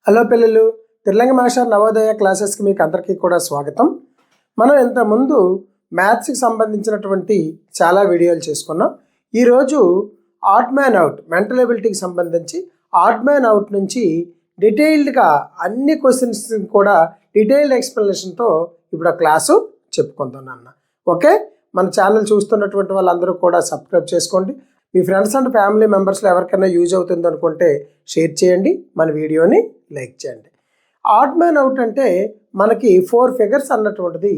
Hello పిల్లలు, తిర్లంగ master Navodaya క్లాసెస్కి మీకు అందరికీ కూడా స్వాగతం. మనం ఇంతకుముందు మ్యాథ్స్కి సంబంధించినటువంటి చాలా వీడియోలు చేసుకున్నాం. ఈరోజు ఆడ్ మ్యాన్ అవుట్ మెంటల్ ఎబిలిటీకి సంబంధించి ఆడ్ మ్యాన్ అవుట్ నుంచి డీటెయిల్డ్గా అన్ని క్వశ్చన్స్ కూడా డీటెయిల్డ్ ఎక్స్ప్లెనేషన్తో ఇప్పుడు ఆ క్లాసు చెప్పుకుంటున్నాను. ఓకే, మన ఛానల్ చూస్తున్నటువంటి వాళ్ళందరూ కూడా సబ్స్క్రైబ్ చేసుకోండి. మీ ఫ్రెండ్స్ అండ్ ఫ్యామిలీ మెంబర్స్లో ఎవరికైనా యూజ్ అవుతుంది అనుకుంటే షేర్ చేయండి, మన వీడియోని లైక్ చేయండి. ఆడ్ మ్యాన్ అవుట్ అంటే మనకి 4 ఫిగర్స్ అన్నటువంటిది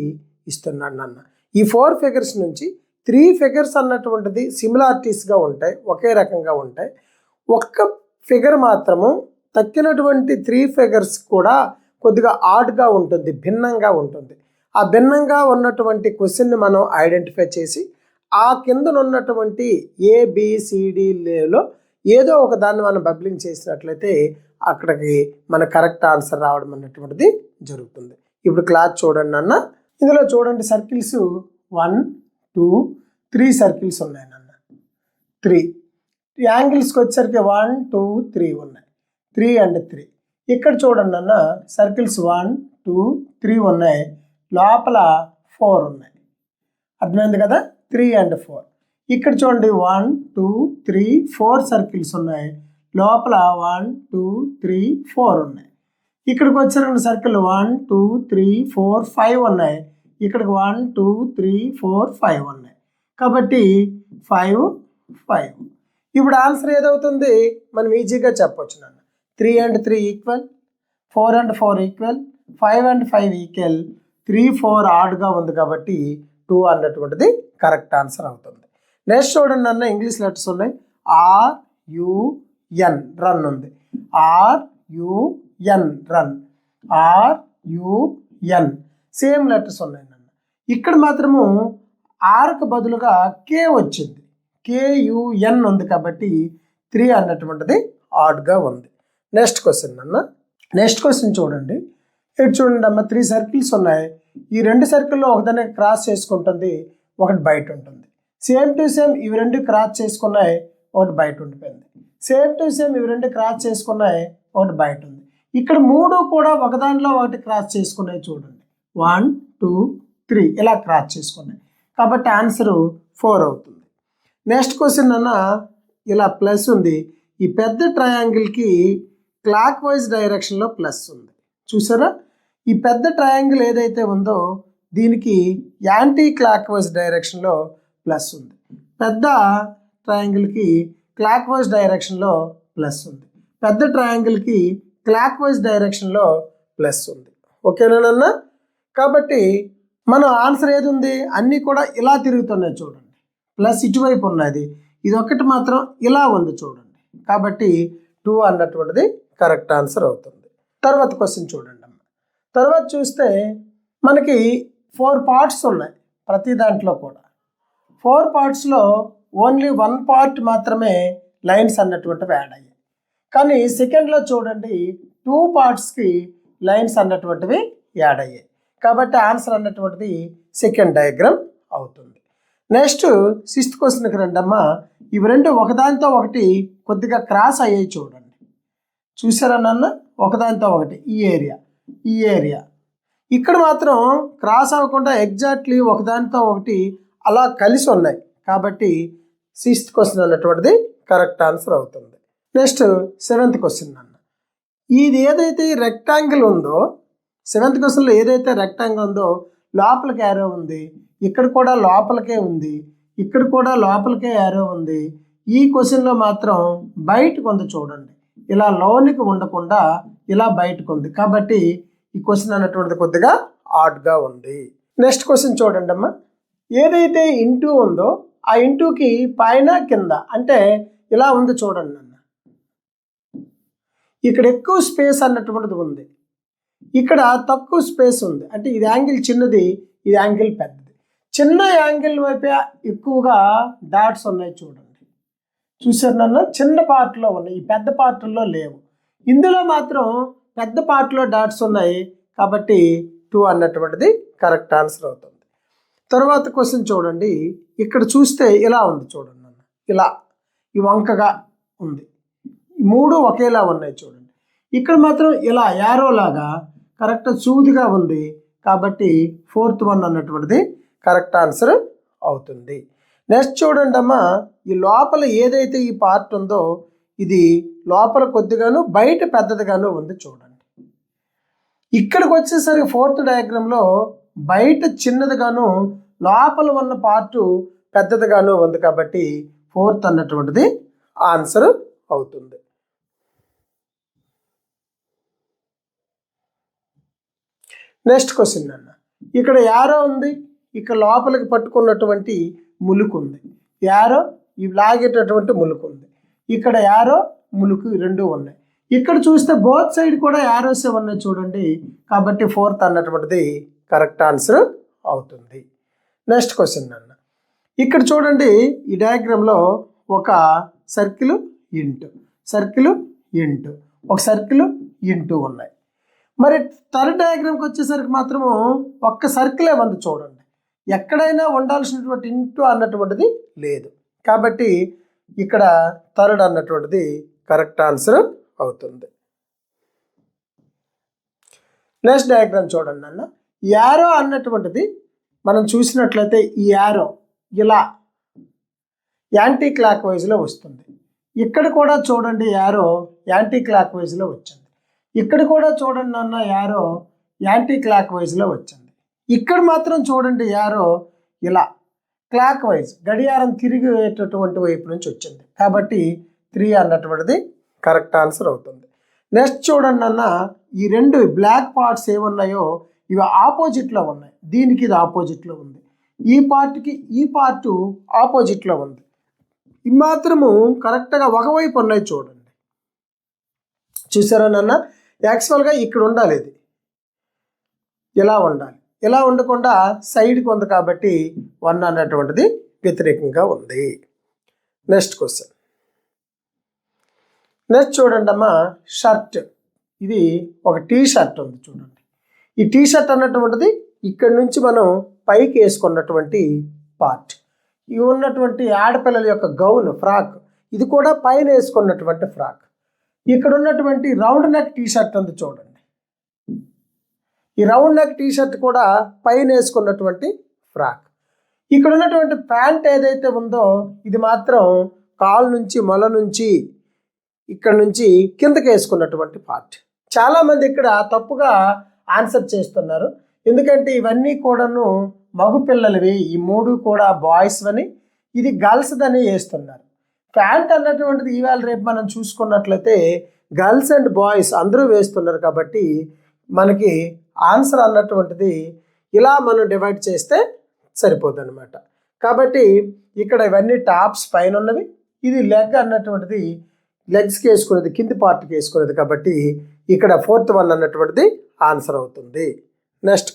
ఇస్తున్నాడు నాన్న. ఈ 4 ఫిగర్స్ నుంచి 3 ఫిగర్స్ అన్నటువంటిది సిమిలారిటీస్గా ఉంటాయి, ఒకే రకంగా ఉంటాయి. ఒక్క ఫిగర్ మాత్రము తక్కినటువంటి 3 ఫిగర్స్ కూడా కొద్దిగా ఆడ్గా ఉంటుంది, భిన్నంగా ఉంటుంది. ఆ భిన్నంగా ఉన్నటువంటి క్వశ్చన్ని మనం ఐడెంటిఫై చేసి ఆ కింద ఉన్నటువంటి ఏబిసిడిలో ఏదో ఒక దాన్ని మనం బబ్లింగ్ చేసినట్లయితే అక్కడికి మన కరెక్ట్ ఆన్సర్ రావడం అన్నటువంటిది జరుగుతుంది. ఇప్పుడు క్లాస్ చూడండి అన్న. ఇందులో చూడండి, సర్కిల్స్ 1, 2, 3 సర్కిల్స్ ఉన్నాయి నాన్న. 3 యాంగిల్స్కి వచ్చేసరికి 1, 2, 3 ఉన్నాయి. 3 and 3. ఇక్కడ చూడండి అన్న, సర్కిల్స్ 1, 2, 3 ఉన్నాయి, లోపల 4 ఉన్నాయి. అర్థమైంది కదా, 3 and 4. ఇక్కడ చూడండి 1, 2, 3, 4 సర్కిల్స్ ఉన్నాయి, లోపల 1, 2, 3, 4 ఉన్నాయి. ఇక్కడికి వచ్చేసరికి సర్కిల్ 1, 2, 3, 4, 5 ఉన్నాయి. ఇక్కడికి 1, 2, 3, 4, 5 ఉన్నాయి. కాబట్టి 5, 5. ఇప్పుడు ఆన్సర్ ఏదవుతుంది మనం ఈజీగా చెప్పొచ్చు నాన్న. 3 and 3 equal, 4 and 4 equal, 5 and 5 equal, 3, 4 ఆడ్గా ఉంది కాబట్టి 2 అన్నటువంటిది కరెక్ట్ ఆన్సర్ అవుతుంది. నెక్స్ట్ చూడండి అన్న, ఇంగ్లీష్ లెటర్స్ ఉన్నాయి. RUN రన్ ఉంది. RUN run, RUN same letters ఉన్నాయి అన్న. ఇక్కడ మాత్రము ఆర్కి బదులుగా K వచ్చింది, KUN ఉంది కాబట్టి 3 అన్నటువంటిది ఆడ్గా ఉంది. నెక్స్ట్ క్వశ్చన్ అన్న. నెక్స్ట్ క్వశ్చన్ చూడండి. ఇక్కడ చూడండి అమ్మ, 3 సర్కిల్స్ ఉన్నాయి. ఈ 2 సర్కిల్లో ఒకదాన్ని క్రాస్ చేసుకుంటుంది, ఒకటి బయట ఉంటుంది. సేమ్ టు సేమ్ ఇవి 2 క్రాస్ చేసుకున్నాయి, ఒకటి బయట ఉండిపోయింది. సేమ్ టు సేమ్ ఇవి 2 క్రాస్ చేసుకున్నాయి, ఒకటి బయట ఉంది. ఇక్కడ 3 కూడా ఒకదానిలో ఒకటి క్రాస్ చేసుకున్నాయి చూడండి. 1, 2, 3 ఇలా క్రాస్ చేసుకున్నాయి కాబట్టి ఆన్సరు 4 అవుతుంది. నెక్స్ట్ క్వశ్చన్ అన్న, ఇలా ప్లస్ ఉంది. ఈ పెద్ద ట్రయాంగిల్కి క్లాక్ వైజ్ డైరెక్షన్లో ప్లస్ ఉంది, చూసారా? ఈ పెద్ద ట్రయాంగిల్ ఏదైతే ఉందో దీనికి యాంటీ క్లాక్ వైజ్ డైరెక్షన్లో ప్లస్ ఉంది. పెద్ద ట్రయాంగిల్కి క్లాక్ వైజ్ డైరెక్షన్లో ప్లస్ ఉంది, పెద్ద ట్రయాంగిల్కి క్లాక్ వైజ్ డైరెక్షన్లో ప్లస్ ఉంది. ఓకేనా? కాబట్టి మన ఆన్సర్ ఏది ఉంది, అన్నీ కూడా ఇలా తిరుగుతున్నాయి చూడండి. ప్లస్ ఇటువైపు ఉన్నది, ఇది ఒకటి మాత్రం ఇలా ఉంది చూడండి. కాబట్టి 2 అన్నటువంటిది కరెక్ట్ ఆన్సర్ అవుతుంది. తర్వాత క్వశ్చన్ చూడండి అమ్మ. తర్వాత చూస్తే మనకి 4 పార్ట్స్ ఉన్నాయి ప్రతి దాంట్లో కూడా. 4 పార్ట్స్లో ఓన్లీ 1 పార్ట్ మాత్రమే లైన్స్ అన్నటువంటివి యాడ్ అయ్యాయి. కానీ సెకండ్లో చూడండి 2 పార్ట్స్కి లైన్స్ అన్నటువంటివి యాడ్ అయ్యాయి. కాబట్టి ఆన్సర్ అన్నటువంటిది సెకండ్ డయాగ్రామ్ అవుతుంది. నెక్స్ట్ 6th క్వశ్చన్కి రండమ్మా. ఇవి 2 ఒకదానితో ఒకటి కొద్దిగా క్రాస్ అయ్యాయి చూడండి. చూసారా నాన్న? ఒకదానితో ఒకటి ఈ ఏరియా ఇక్కడ మాత్రం క్రాస్ అవ్వకుండా ఎగ్జాక్ట్లీ ఒకదానితో ఒకటి అలా కలిసి ఉన్నాయి కాబట్టి 6th క్వశ్చన్ అన్నటువంటిది కరెక్ట్ ఆన్సర్ అవుతుంది. నెక్స్ట్ 7th క్వశ్చన్ అన్న. ఇది ఏదైతే రెక్టాంగిల్ ఉందో 7th క్వశ్చన్లో ఏదైతే రెక్టాంగిల్ ఉందో లోపలికి యారో ఉంది, ఇక్కడ కూడా లోపలికే ఉంది, ఇక్కడ కూడా లోపలికే యారో ఉంది. ఈ క్వశ్చన్లో మాత్రం బయటకు ఉంది చూడండి, ఇలా లోనికి ఉండకుండా ఇలా బయటకు ఉంది కాబట్టి ఈ క్వశ్చన్ అన్నటువంటిది కొద్దిగా ఆడ్గా ఉంది. నెక్స్ట్ క్వశ్చన్ చూడండి అమ్మా. ఏదైతే ఇంటూ ఉందో ఆ ఇంటూకి పైన కింద అంటే ఇలా ఉంది చూడండి అన్న. ఇక్కడ ఎక్కువ స్పేస్ అన్నటువంటిది ఉంది, ఇక్కడ తక్కువ స్పేస్ ఉంది. అంటే ఇది యాంగిల్ చిన్నది, ఇది యాంగిల్ పెద్దది. చిన్న యాంగిల్ వైపే ఎక్కువగా డాట్స్ ఉన్నాయి చూడండి. చూసారు నాన్న? చిన్న పార్ట్లో ఉన్నాయి, ఈ పెద్ద పార్ట్లో లేవు. ఇందులో మాత్రం పెద్ద పార్ట్లో డాట్స్ ఉన్నాయి కాబట్టి 2 అన్నటువంటిది కరెక్ట్ ఆన్సర్ అవుతుంది. తర్వాత క్వశ్చన్ చూడండి. ఇక్కడ చూస్తే ఇలా ఉంది చూడండి అన్న, ఇలా ఈ వంకగా ఉంది. 3 ఒకేలా ఉన్నాయి చూడండి. ఇక్కడ మాత్రం ఇలా యారో లాగా కరెక్ట్ సూదిగా ఉంది కాబట్టి 4th వన్ అన్నటువంటిది కరెక్ట్ ఆన్సర్ అవుతుంది. నెక్స్ట్ చూడండి అమ్మా, ఈ లోపల ఏదైతే ఈ పార్ట్ ఉందో ఇది లోపల కొద్దిగాను బయట పెద్దదిగాను ఉంది చూడండి. ఇక్కడికి వచ్చేసరికి 4th డయాగ్రామ్లో బయట చిన్నదిగాను లోపల ఉన్న పార్టు పెద్దదిగాను ఉంది కాబట్టి 4th అన్నటువంటిది ఆన్సర్ అవుతుంది. నెక్స్ట్ క్వశ్చన్ అన్న, ఇక్కడ యారో ఉంది, ఇక్కడ లోపలికి పట్టుకున్నటువంటి ములుకు ఉంది, యారో ఇవి లాగేటటువంటి ములుకు ఉంది, ఇక్కడ యారో ములుకు రెండు ఉన్నాయి. ఇక్కడ చూస్తే బోత్ సైడ్ కూడా యారోసే ఉన్నాయి చూడండి కాబట్టి 4th అన్నటువంటిది కరెక్ట్ ఆన్సర్ అవుతుంది. నెక్స్ట్ క్వశ్చన్ అన్న, ఇక్కడ చూడండి ఈ డయాగ్రామ్లో ఒక సర్కిల్ ఇంటూ ఒక సర్కిల్ ఇంటూ ఉన్నాయి. మరి థర్డ్ డయాగ్రామ్కి వచ్చేసరికి మాత్రము ఒక్క సర్కిలే ఉంది చూడండి, ఎక్కడైనా ఉండాల్సినటువంటి ఇంటూ అన్నటువంటిది లేదు కాబట్టి ఇక్కడ థర్డ్ అన్నటువంటిది కరెక్ట్ ఆన్సర్ అవుతుంది. నెక్స్ట్ డయాగ్రామ్ చూడండి అన్న, యారో అన్నటువంటిది మనం చూసినట్లయితే ఈ యారో ఇలా యాంటీ క్లాక్ వైజ్లో వస్తుంది. ఇక్కడ కూడా చూడండి యారో యాంటీ క్లాక్ వైజ్లో వచ్చింది. ఇక్కడ కూడా చూడండి అన్న యారో యాంటీ క్లాక్ వైజ్లో వచ్చింది. ఇక్కడ మాత్రం చూడండి యారో ఇలా క్లాక్ వైజ్ గడియారం తిరిగేటటువంటి వైపు నుంచి వచ్చింది కాబట్టి 3 అన్నటువంటిది కరెక్ట్ ఆన్సర్ అవుతుంది. నెక్స్ట్ చూడండి అన్న, ఈ రెండు బ్లాక్ పార్ట్స్ ఏమున్నాయో ఇవి ఆపోజిట్లో ఉన్నాయి, దీనికి ఇది ఆపోజిట్లో ఉంది, ఈ పార్ట్కి ఈ పార్టు ఆపోజిట్లో ఉంది. ఇవి మాత్రము కరెక్ట్గా ఒకవైపు ఉన్నాయి చూడండి, చూసారా నాన్న? యాక్చువల్గా ఇక్కడ ఉండాలి, ఇది ఇలా ఉండాలి, ఇలా ఉండకుండా సైడ్కి ఉంది కాబట్టి 1 అన్నటువంటిది వ్యతిరేకంగా ఉంది. నెక్స్ట్ క్వశ్చన్, నెక్స్ట్ చూడండి అమ్మా, షర్ట్, ఇది ఒక టీ షర్ట్ ఉంది చూడండి. ఈ టీ షర్ట్ అన్నటువంటిది ఇక్కడ నుంచి మనం పైకి వేసుకున్నటువంటి పార్ట్, ఇవి ఉన్నటువంటి ఆడపిల్లల యొక్క గౌన్ ఫ్రాక్, ఇది కూడా పైన వేసుకున్నటువంటి ఫ్రాక్. ఇక్కడ ఉన్నటువంటి రౌండ్ నెక్ టీ షర్ట్ ఉంది చూడండి, ఈ రౌండ్ నెక్ టీ షర్ట్ కూడా పైన వేసుకున్నటువంటి ఫ్రాక్. ఇక్కడ ఉన్నటువంటి ప్యాంట్ ఏదైతే ఉందో ఇది మాత్రం కాలు నుంచి మొల నుంచి ఇక్కడ నుంచి కిందకి వేసుకున్నటువంటి పార్ట్. చాలామంది ఇక్కడ తప్పుగా ఆన్సర్ చేస్తున్నారు, ఎందుకంటే ఇవన్నీ కూడాను మగపిల్లలవి, ఈ 3 కూడా బాయ్స్ అని, ఇది గర్ల్స్ అని వేస్తున్నారు. ప్యాంట్ అన్నటువంటిది ఇవాళ రేపు మనం చూసుకున్నట్లయితే గర్ల్స్ అండ్ బాయ్స్ అందరూ వేస్తున్నారు కాబట్టి మనకి ఆన్సర్ అన్నటువంటిది ఇలా మనం డివైడ్ చేస్తే సరిపోతుంది అనమాట. కాబట్టి ఇక్కడ ఇవన్నీ టాప్స్ పైన ఉన్నవి, ఇది లెగ్ అన్నటువంటిది లెగ్స్కి వేసుకునేది, కింది పార్ట్కి వేసుకునేది కాబట్టి ఇక్కడ 4th వన్ అన్నటువంటిది ఆన్సర్ అవుతుంది. నెక్స్ట్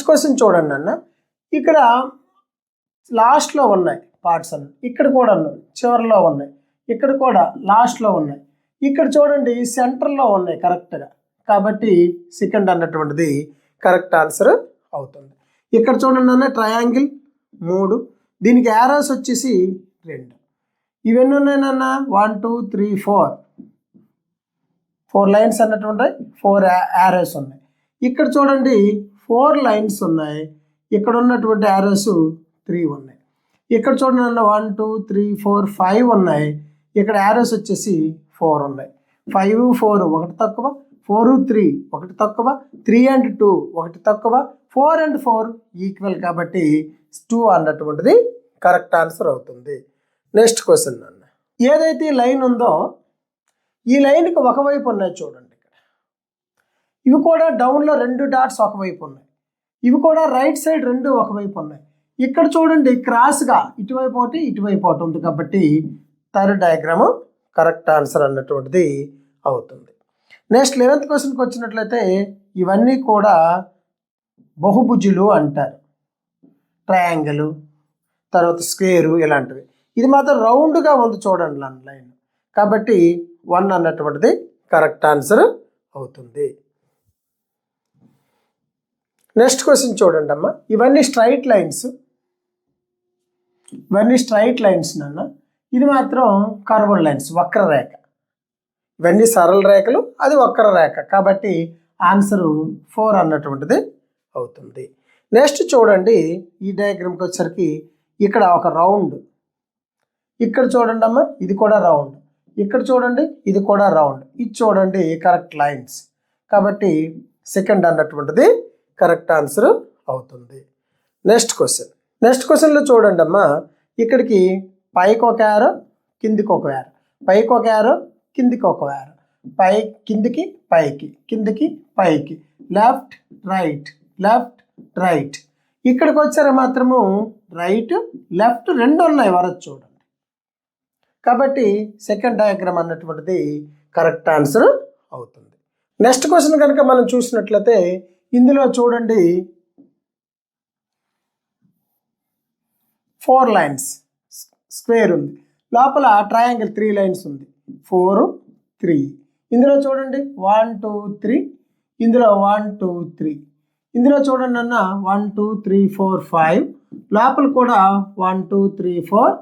క్వశ్చన్ చూడండి అన్న, ఇక్కడ లాస్ట్లో ఉన్నాయి పార్ట్స్ అన్న, ఇక్కడ కూడా ఉన్నాయి, చివరిలో ఉన్నాయి, ఇక్కడ కూడా లాస్ట్లో ఉన్నాయి, ఇక్కడ చూడండి సెంటర్లో ఉన్నాయి కరెక్ట్గా కాబట్టి సెకండ్ అన్నటువంటిది కరెక్ట్ ఆన్సర్ అవుతుంది. ఇక్కడ చూడండి అన్న, ట్రయాంగిల్ 3, దీనికి యారోస్ వచ్చేసి 2, ఇవన్నీ ఉన్నాయన్న 1 2 3 4 లైన్స్ అన్నటువంటి 4 యారోస్ ఉన్నాయి. ఇక్కడ చూడండి 4 లైన్స్ ఉన్నాయి, ఇక్కడ ఉన్నటువంటి యారోస్ 3 ఉన్నాయి. ఇక్కడ చూడండి అన్న 1 2 3 4 5 ఉన్నాయి, ఇక్కడ యారోస్ వచ్చేసి 4 ఉన్నాయి. 5 4 ఒకటి తక్కువ, 4 3 ఒకటి తక్కువ, 3 and 2 ఒకటి తక్కువ, 4 and 4 ఈక్వల్ కాబట్టి 2 అన్నటువంటిది కరెక్ట్ ఆన్సర్ అవుతుంది. నెక్స్ట్ క్వశ్చన్ అన్న, ఏదైతే లైన్ ఉందో ఈ లైన్కి ఒకవైపు ఉన్నాయి చూడండి, ఇక్కడ ఇవి కూడా డౌన్లో 2 డాట్స్ ఒకవైపు ఉన్నాయి, ఇవి కూడా రైట్ సైడ్ 2 ఒకవైపు ఉన్నాయి. ఇక్కడ చూడండి క్రాస్గా ఇటువైపు ఒకటి ఇటువైపు ఒకటి ఉంది కాబట్టి థర్డ్ డయాగ్రామ్ కరెక్ట్ ఆన్సర్ అన్నటువంటిది అవుతుంది. నెక్స్ట్ 11th క్వశ్చన్కి వచ్చినట్లయితే ఇవన్నీ కూడా బహుభుజులు అంటారు, ట్రయాంగిల్ తర్వాత స్క్వేరు ఇలాంటివి. ఇది మాత్రం రౌండ్గా ఉంది చూడండి లైన్ కాబట్టి 1 అన్నటువంటిది కరెక్ట్ ఆన్సర్ అవుతుంది. నెక్స్ట్ క్వశ్చన్ చూడండి అమ్మ, ఇవన్నీ స్ట్రైట్ లైన్స్ నాన్న, ఇది మాత్రం కర్వ్డ్ లైన్స్ వక్రరేఖ. ఇవన్నీ సరళ రేఖలు, అది వక్ర రేఖ. కాబట్టి ఆన్సరు 4 అన్నటువంటిది అవుతుంది. నెక్స్ట్ చూడండి, ఈ డయాగ్రామ్కి వచ్చేసరికి ఇక్కడ ఒక రౌండ్, ఇక్కడ చూడండి అమ్మా ఇది కూడా రౌండ్, ఇక్కడ చూడండి ఇది కూడా రౌండ్, ఇది చూడండి కరెక్ట్ లైన్స్. కాబట్టి సెకండ్ అన్నటువంటిది కరెక్ట్ ఆన్సర్ అవుతుంది. నెక్స్ట్ క్వశ్చన్లో చూడండి అమ్మా, ఇక్కడికి పైకి ఒక యారో, కిందికి ఒక యారో, పైకి ఒక యారో, కిందికి ఒక యారో, కిందికి పైకి, కిందికి పైకి, లెఫ్ట్ రైట్, లెఫ్ట్ రైట్. ఇక్కడికి వచ్చారా మాత్రము రైట్ లెఫ్ట్ రెండు ఉన్నాయి వరదు చూడండి. కాబట్టి సెకండ్ డయాగ్రామ్ అన్నటువంటిది కరెక్ట్ ఆన్సర్ అవుతుంది. నెక్స్ట్ క్వశ్చన్ కనుక మనం చూసినట్లయితే ఇందులో చూడండి 4 లైన్స్ స్క్వేర్ ఉంది, లోపల ట్రయాంగిల్ 3 లైన్స్ ఉంది, 4 3. ఇందులో చూడండి 1 2 3, ఇందులో 1 2 3, ఇందులో చూడండి అన్న 1 2 3 4 5, లోపల కూడా 1 2 3 4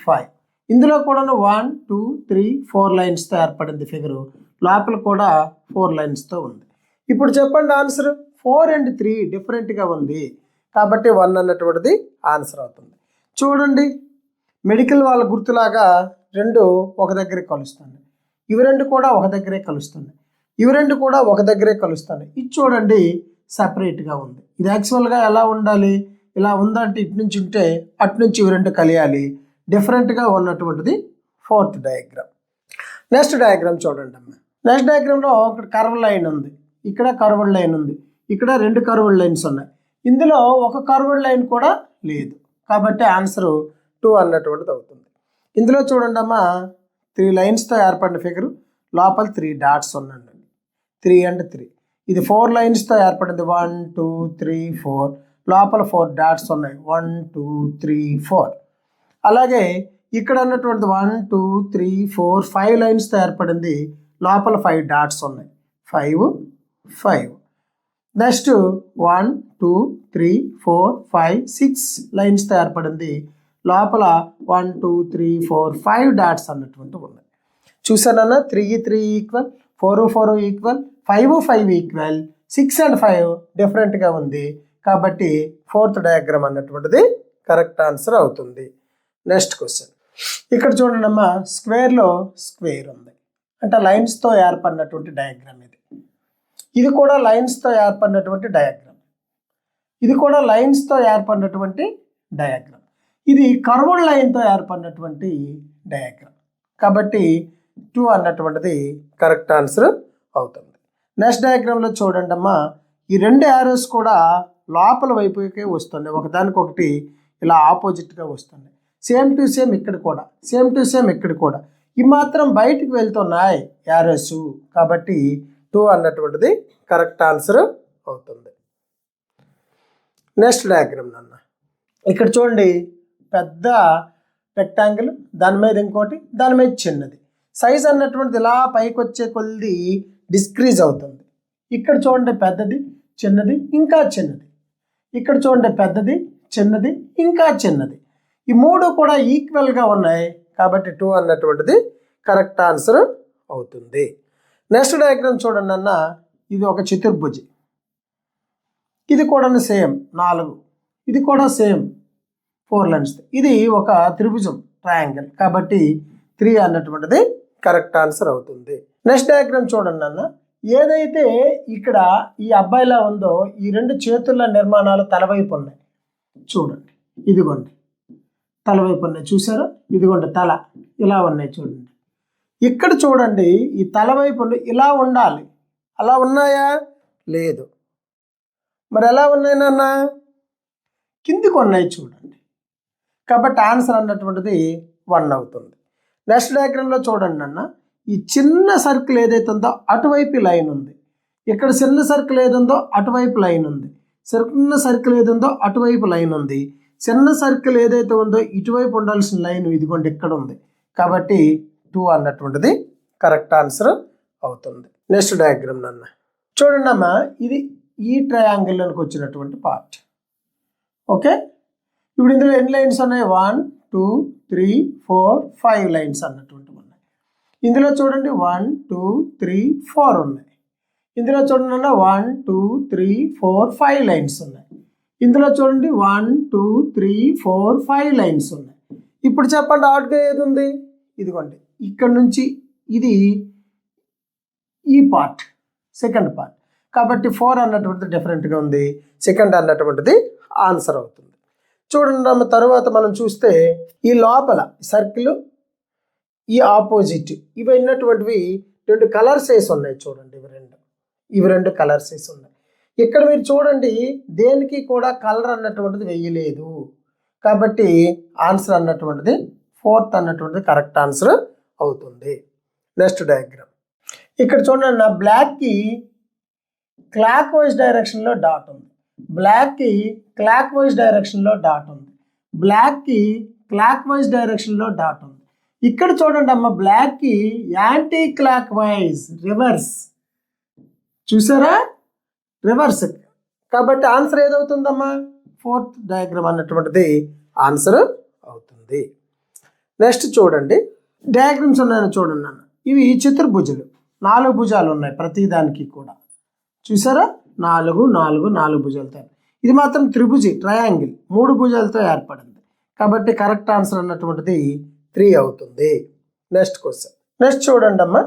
5, ఇందులో కూడా 1 2 3 4 లైన్స్తో ఏర్పడింది ఫిగరు, లోపల కూడా 4 లైన్స్తో ఉంది. ఇప్పుడు చెప్పండి ఆన్సర్. 4 and 3 డిఫరెంట్గా ఉంది కాబట్టి 1 అన్నటువంటిది ఆన్సర్ అవుతుంది. చూడండి మెడికల్ వాళ్ళ గుర్తులాగా రెండు ఒక దగ్గరే కలుస్తున్నాయి, ఇవి రెండు కూడా ఒక దగ్గరే కలుస్తున్నాయి, ఇవి రెండు కూడా ఒక దగ్గరే కలుస్తున్నాయి. ఇది చూడండి సపరేట్గా ఉంది. ఇది యాక్చువల్గా ఎలా ఉండాలి, ఇలా ఉందంటే ఇటు నుంచి ఉంటే అటు నుంచి ఇవి రెండు కలియాలి, డిఫరెంట్గా ఉన్నటువంటిది 4th డయాగ్రామ్. నెక్స్ట్ డయాగ్రామ్ చూడండి అమ్మ. నెక్స్ట్ డయాగ్రామ్లో ఇక్కడ కర్వ్ లైన్ ఉంది, ఇక్కడ కర్వ్డ్ లైన్ ఉంది, ఇక్కడ 2 కర్వ్డ్ లైన్స్ ఉన్నాయి, ఇందులో ఒక కర్వ్డ్ లైన్ కూడా లేదు కాబట్టి ఆన్సరు 2 అన్నటువంటిది అవుతుంది. ఇందులో చూడండి అమ్మ 3 లైన్స్తో ఏర్పడిన ఫిగరు, లోపల 3 డాట్స్ ఉన్నాయండి, 3 and 3. ఇది 4 లైన్స్తో ఏర్పడింది, 1 2 3 4, లోపల 4 డాట్స్ ఉన్నాయి, 1 2 3 4. అలాగే ఇక్కడ ఉన్నటువంటి 1 2 3 4 5 లైన్స్తో ఏర్పడింది, లోపల 5 డాట్స్ ఉన్నాయి, 5 5. నెక్స్ట్ 1 2 3 4 5 6 లైన్స్తో ఏర్పడింది, లోపల 1 2 3 4 5 డాట్స్ అన్నటువంటి ఉన్నాయి. చూసానన్నా 3 3 ఈక్వల్, 4 4 ఈక్వల్, 5 5 ఈక్వల్, 6 and 5 డిఫరెంట్గా ఉంది కాబట్టి 4th డయాగ్రామ్ అన్నటువంటిది కరెక్ట్ ఆన్సర్ అవుతుంది. నెక్స్ట్ క్వశ్చన్ ఇక్కడ చూడండి అమ్మా, స్క్వేర్లో స్క్వేర్ ఉంది అంటే లైన్స్తో ఏర్పడినటువంటి డయాగ్రామ్ ఇది. ఇది కూడా లైన్స్తో ఏర్పడినటువంటి డయాగ్రామ్, ఇది కూడా లైన్స్తో ఏర్పడినటువంటి డయాగ్రామ్, ఇది కర్వ్డ్ లైన్తో ఏర్పడినటువంటి డయాగ్రామ్ కాబట్టి 2 అన్నటువంటిది కరెక్ట్ ఆన్సర్ అవుతుంది. నెక్స్ట్ డయాగ్రామ్లో చూడండి అమ్మా, ఈ 2 యారోస్ కూడా లోపల వైపుకే వస్తున్నాయి, ఒకదానికొకటి ఇలా ఆపోజిట్గా వస్తున్నాయి, సేమ్ టు సేమ్ ఇక్కడ కూడా, సేమ్ టు సేమ్ ఇక్కడ కూడా, ఈ మాత్రం బయటికి వెళ్తున్నాయి యారోస్ కాబట్టి 2 అన్నటువంటిది కరెక్ట్ ఆన్సర్ అవుతుంది. నెక్స్ట్ డయాగ్రామ్ నాన్న, ఇక్కడ చూడండి పెద్ద రెక్టాంగిల్, దాని మీద ఇంకోటి, దాని మీద చిన్నది, సైజ్ అన్నటువంటిది ఇలా పైకి వచ్చే కొద్ది డిస్క్రీజ్ అవుతుంది. ఇక్కడ చూడండి పెద్దది, చిన్నది, ఇంకా చిన్నది, ఇక్కడ చూడండి పెద్దది, చిన్నది, ఇంకా చిన్నది, ఈ 3 కూడా ఈక్వల్గా ఉన్నాయి కాబట్టి 2 అన్నటువంటిది కరెక్ట్ ఆన్సర్ అవుతుంది. నెక్స్ట్ డయాగ్రామ్ చూడండి అన్న, ఇది ఒక చతుర్భుజి, ఇది కూడా సేమ్ 4, ఇది కూడా సేమ్ 4 లైన్స్, ఇది ఒక త్రిభుజం ట్రయాంగిల్ కాబట్టి 3 అన్నటువంటిది కరెక్ట్ ఆన్సర్ అవుతుంది. నెక్స్ట్ డయాగ్రామ్ చూడండి అన్న, ఏదైతే ఇక్కడ ఈ అబ్బాయిలా ఉందో ఈ 2 చేతుల నిర్మాణాలు తలవైపు ఉన్నాయి చూడండి, ఇదిగోండి తలవైపు ఉన్నాయి, చూసారా ఇదిగోండి తల ఇలా ఉన్నాయి చూడండి. ఇక్కడ చూడండి ఈ తలవైపు ఇలా ఉండాలి, అలా ఉన్నాయా లేదు, మరి ఎలా ఉన్నాయి నాన్న, కిందికి ఉన్నాయి చూడండి కాబట్టి ఆన్సర్ అన్నటువంటిది 1 అవుతుంది. నెక్స్ట్ డయాగ్రామ్లో చూడండి అన్న, ఈ చిన్న సర్కిల్ ఏదైతే ఉందో అటువైపు లైన్ ఉంది, ఇక్కడ చిన్న సర్కిల్ ఏదుందో అటువైపు లైన్ ఉంది, చిన్న సర్కిల్ ఏది ఉందో అటువైపు లైన్ ఉంది, చిన్న సర్కిల్ ఏదైతే ఉందో ఇటువైపు ఉండాల్సిన లైన్ ఇదిగోండి ఇక్కడ ఉంది కాబట్టి 2 అన్నటువంటిది కరెక్ట్ ఆన్సర్ అవుతుంది. నెక్స్ట్ డయాగ్రామ్ నాన్న చూడండి అమ్మా, ఇది ఈ ట్రయాంగిల్లోకి వచ్చినటువంటి పార్ట్. ఓకే, ఇప్పుడు ఇందులో ఎన్ని లైన్స్ ఉన్నాయి, 1 2 3 4 5 లైన్స్ అన్నటువంటి ఉన్నాయి. ఇందులో చూడండి 1 2 3 4 ఉన్నాయి. ఇందులో చూడండి అన్న 1 2 3 4 5 లైన్స్ ఉన్నాయి. ఇందులో చూడండి 1 2 3 4 5 లైన్స్ ఉన్నాయి. ఇప్పుడు చెప్పండి ఆడ్గా ఏది ఉంది? ఇదిగోండి ఇక్కడ నుంచి ఇది ఈ పార్ట్, సెకండ్ పార్ట్. కాబట్టి 4 అన్నటువంటిది డిఫరెంట్గా ఉంది, సెకండ్ అన్నటువంటిది ఆన్సర్ అవుతుంది. చూడండి తర్వాత మనం చూస్తే ఈ లోపల సర్కిల్, ఈ ఆపోజిట్, ఇవి అయినటువంటివి 2 కలర్స్ వేసి ఉన్నాయి. చూడండి ఇవి రెండు కలర్స్ వేసి ఉన్నాయి. ఇక్కడ మీరు చూడండి దేనికి కూడా కలర్ అన్నటువంటిది వేయలేదు. కాబట్టి ఆన్సర్ అన్నటువంటిది 4th అన్నటువంటిది కరెక్ట్ ఆన్సర్ అవుతుంది. నెక్స్ట్ డయాగ్రామ్ ఇక్కడ చూడండి, నా బ్లాక్కి క్లాక్ వైజ్ డైరెక్షన్లో డాట్ ఉంది, బ్లాక్కి క్లాక్ వైజ్ డైరెక్షన్లో డాట్ ఉంది, బ్లాక్కి క్లాక్ వైజ్ డైరెక్షన్లో డాట్ ఉంది. ఇక్కడ చూడండి అమ్మ, బ్లాక్కి యాంటీ క్లాక్ వైజ్ రివర్స్, చూసారా, రివర్స్. కాబట్టి ఆన్సర్ ఏదవుతుందమ్మా? 4th డయాగ్రామ్ అన్నటువంటిది ఆన్సర్ అవుతుంది. నెక్స్ట్ చూడండి, డయాగ్రామ్స్ ఉన్నాయని చూడండి అన్న, ఇవి చతుర్భుజాలు, 4 భుజాలు ఉన్నాయి ప్రతిదానికి కూడా, చూసారా, 4 భుజాలతో. ఇది మాత్రం త్రిభుజి, ట్రయాంగిల్, 3 భుజాలతో ఏర్పడింది. కాబట్టి కరెక్ట్ ఆన్సర్ అన్నటువంటిది 3 అవుతుంది. Next question. నెక్స్ట్ చూడండి అమ్మ,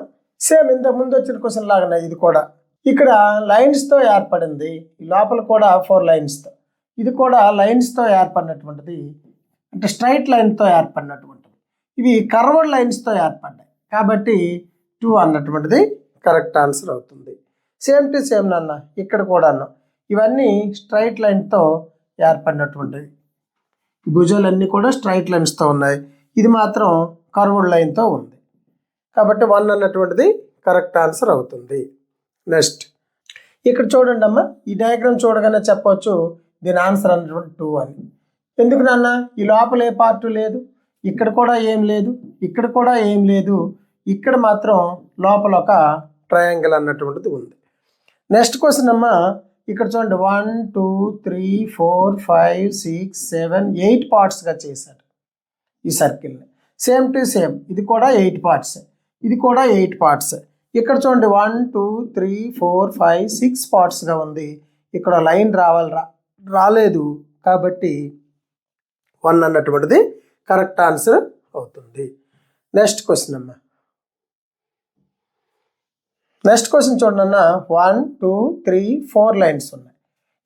సేమ్ ఇంతకు ముందు వచ్చిన క్వశ్చన్ లాగానే ఇది కూడా. ఇక్కడ లైన్స్తో ఏర్పడింది, ఈ లోపల కూడా 4 లైన్స్తో, ఇది కూడా లైన్స్తో ఏర్పడినటువంటిది, అంటే స్ట్రైట్ లైన్తో ఏర్పడినటువంటిది. ఇవి కర్వ్డ్ లైన్స్తో ఏర్పడ్డాయి. కాబట్టి 2 అన్నటువంటిది కరెక్ట్ ఆన్సర్ అవుతుంది. సేమ్ టు సేమ్ నాన్న ఇక్కడ కూడాను, ఇవన్నీ స్ట్రైట్ లైన్తో ఏర్పడినటువంటివి, భుజాలన్నీ కూడా స్ట్రైట్ లైన్స్తో ఉన్నాయి, ఇది మాత్రం కర్వ్డ్ లైన్తో ఉంది. కాబట్టి 1 అన్నటువంటిది కరెక్ట్ ఆన్సర్ అవుతుంది. నెక్స్ట్ ఇక్కడ చూడండి అమ్మ, ఈ డయాగ్రామ్ చూడగానే చెప్పవచ్చు దీని ఆన్సర్ అన్నటువంటి 2 అని. ఎందుకు నాన్న? ఈ లోపల ఏ పార్ట్ లేదు, ఇక్కడ కూడా ఏం లేదు, ఇక్కడ కూడా ఏం లేదు, ఇక్కడ మాత్రం లోపల ఒక ట్రయాంగిల్ అన్నటువంటిది ఉంది. నెక్స్ట్ క్వశ్చన్ అమ్మ, ఇక్కడ చూడండి 1 2 3 4 5 6 7 8 పార్ట్స్గా చేశాడు ఈ సర్కిల్ని. సేమ్ టు సేమ్ ఇది కూడా 8 పార్ట్స్, ఇది కూడా 8 పార్ట్స్. ఇక్కడ చూడండి 1 2 3 4 5 6 పార్ట్స్గా ఉంది. ఇక్కడ లైన్ రాలేదు. కాబట్టి 1 అన్నటువంటిది కరెక్ట్ ఆన్సర్ అవుతుంది. నెక్స్ట్ క్వశ్చన్ అమ్మ, నెక్స్ట్ క్వశ్చన్ చూడండి అన్న, 1 2 3 4 లైన్స్ ఉన్నాయి,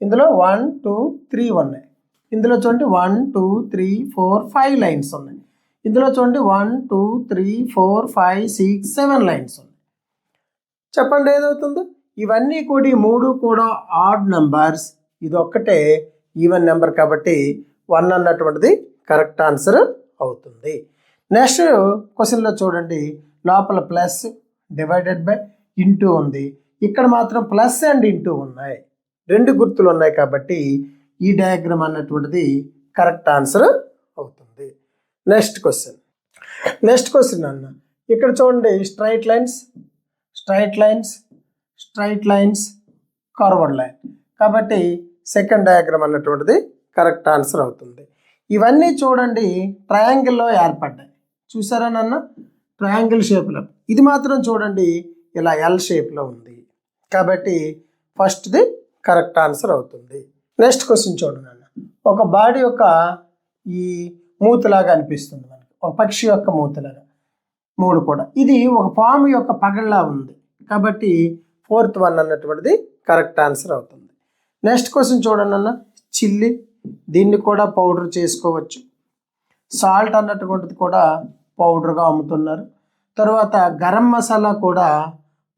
ఇందులో 1 2 3 ఉన్నాయి. ఇందులో చూడండి 1 2 3 4 5 లైన్స్ ఉన్నాయి. ఇందులో చూడండి 1 2 3 4 5 6 7 లైన్స్ ఉన్నాయి. చెప్పండి ఏదవుతుందో? ఇవన్నీ కూడా 3 కూడా ఆడ్ నెంబర్స్, ఇది ఒక్కటే ఈవెన్ నెంబర్. కాబట్టి 1 అన్నటువంటిది కరెక్ట్ ఆన్సర్ అవుతుంది. నెక్స్ట్ క్వశ్చన్లో చూడండి, లోపల ప్లస్ డివైడెడ్ బై ఇంటూ ఉంది, ఇక్కడ మాత్రం ప్లస్ అండ్ ఇంటూ ఉన్నాయి, 2 గుర్తులు ఉన్నాయి. కాబట్టి ఈ డయాగ్రామ్ అన్నటువంటిది కరెక్ట్ ఆన్సర్ అవుతుంది. నెక్స్ట్ క్వశ్చన్ అన్న, ఇక్కడ చూడండి స్ట్రైట్ లైన్స్ కర్వ్డ్ లైన్. కాబట్టి సెకండ్ డయాగ్రామ్ అన్నటువంటిది కరెక్ట్ ఆన్సర్ అవుతుంది. ఇవన్నీ చూడండి ట్రయాంగిల్లో ఏర్పడ్డాయి, చూసారా నాన్న, ట్రయాంగిల్ షేప్లో. ఇది మాత్రం చూడండి ఇలా ఎల్ షేప్లో ఉంది. కాబట్టి ఫస్ట్ది కరెక్ట్ ఆన్సర్ అవుతుంది. నెక్స్ట్ క్వశ్చన్ చూడండి అన్న, ఒక బాడీ యొక్క ఈ మూతలాగా అనిపిస్తుంది మనకి, ఒక పక్షి యొక్క మూతలాగా, 3 కూడా. ఇది ఒక పాము యొక్క పగళ్ళలా ఉంది. కాబట్టి 4th 1 అన్నటువంటిది కరెక్ట్ ఆన్సర్ అవుతుంది. నెక్స్ట్ క్వశ్చన్ చూడండి అన్న, చిల్లీ, దీన్ని కూడా పౌడర్ చేసుకోవచ్చు. సాల్ట్ అన్నటువంటిది కూడా పౌడర్గా అమ్ముతున్నారు. తర్వాత గరం మసాలా కూడా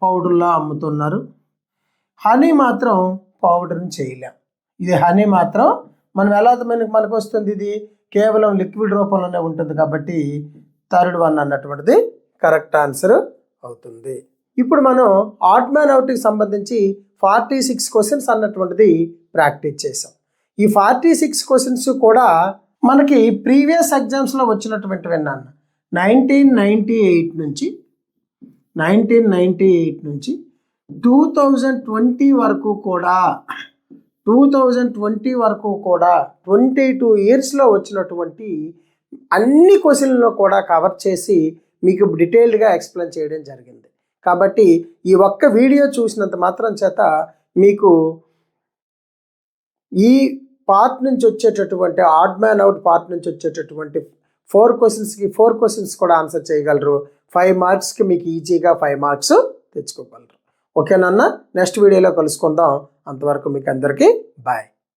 పౌడర్లా అమ్ముతున్నారు. హనీ మాత్రం పౌడర్ని చేయలేం. ఇది హనీ మాత్రం మనం ఎలా మనకు వస్తుంది, ఇది కేవలం లిక్విడ్ రూపంలోనే ఉంటుంది. కాబట్టి 3rd 1 అన్నటువంటిది కరెక్ట్ ఆన్సర్ అవుతుంది. ఇప్పుడు మనం ఆడ్ మ్యాన్ అవుట్కి సంబంధించి 46 క్వశ్చన్స్ అన్నటువంటిది ప్రాక్టీస్ చేసాం. ఈ 46 క్వశ్చన్స్ కూడా మనకి ప్రీవియస్ ఎగ్జామ్స్లో వచ్చినటువంటి విన్నాను. 1998 నుంచి 2020 వరకు కూడా 22 ఇయర్స్లో వచ్చినటువంటి అన్ని క్వశ్చన్లను కూడా కవర్ చేసి మీకు డీటెయిల్డ్గా ఎక్స్ప్లెయిన్ చేయడం జరిగింది. కాబట్టి ఈ ఒక్క వీడియో చూసినంత మాత్రం చేత మీకు ఈ పార్ట్ నుంచి వచ్చేటటువంటి ఆడ్ మ్యాన్ అవుట్ పార్ట్ నుంచి వచ్చేటటువంటి 4 క్వశ్చన్స్కి 4 క్వశ్చన్స్ కూడా ఆన్సర్ చేయగలరు. 5 మార్క్స్కి మీకు ఈజీగా 5 మార్క్స్ తెచ్చుకోగలరు. ఓకేనన్నా, నెక్స్ట్ వీడియోలో కలుసుకుందాం. అంతవరకు మీకు అందరికీ బాయ్.